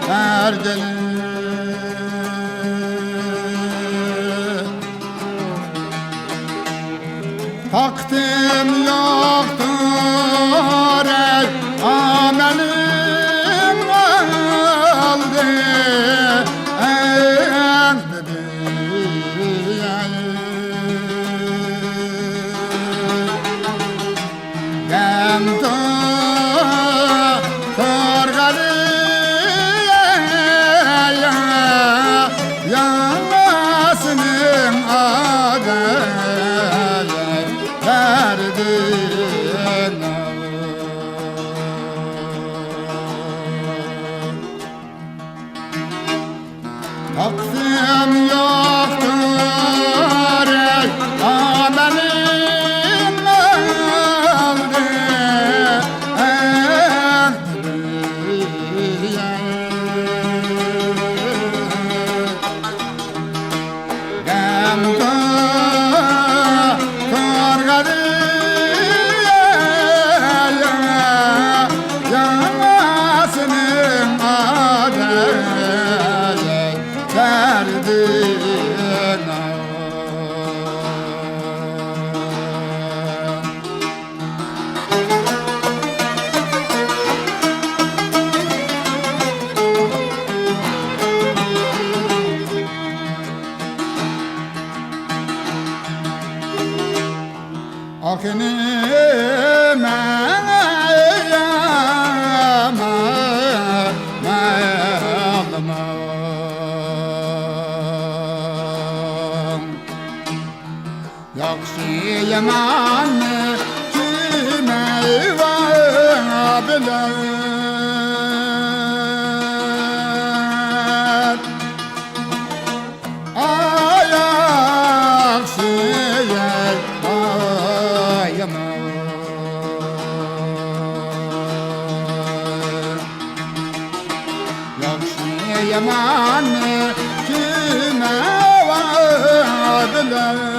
derdini. Takdim yoktur ey amelim kaldı endi Gemdo torgalı yanasının adı Taksim yoktur ey amelim kaldı Gemdo torgalı yanasının adı derdine. Akınıma Yaxşı yamanı kime bilir Ay yaxşı yaman Yaxşı yamanı kime bilir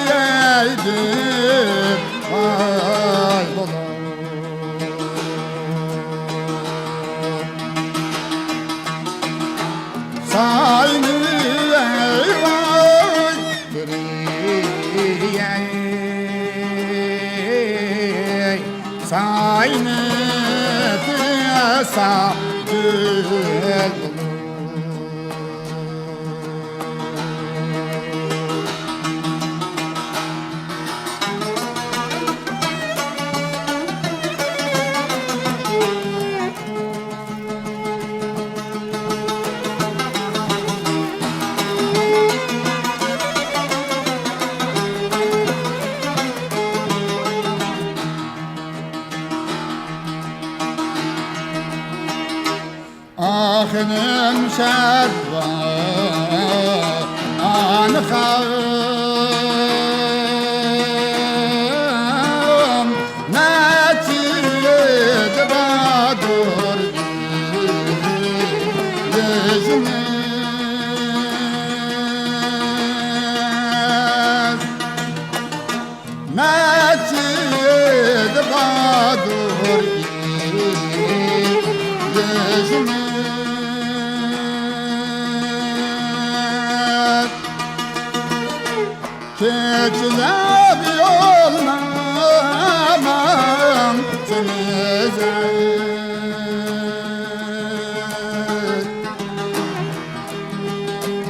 Yaxşıydı ay bolam Sayını ey vay diriyey Sayını diyasa gül Ahının şerva anıkham Netiyed badur yüzünüz Netiyed badur yüzünüz Keçilep yollamam senize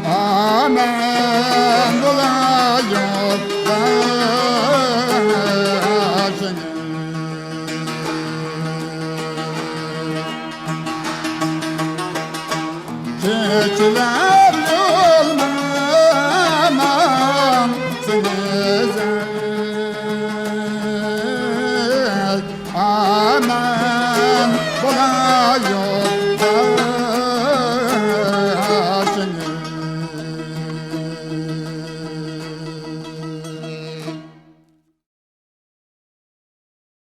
Amen bulayım seni Keçilep yollamam Aman bulayım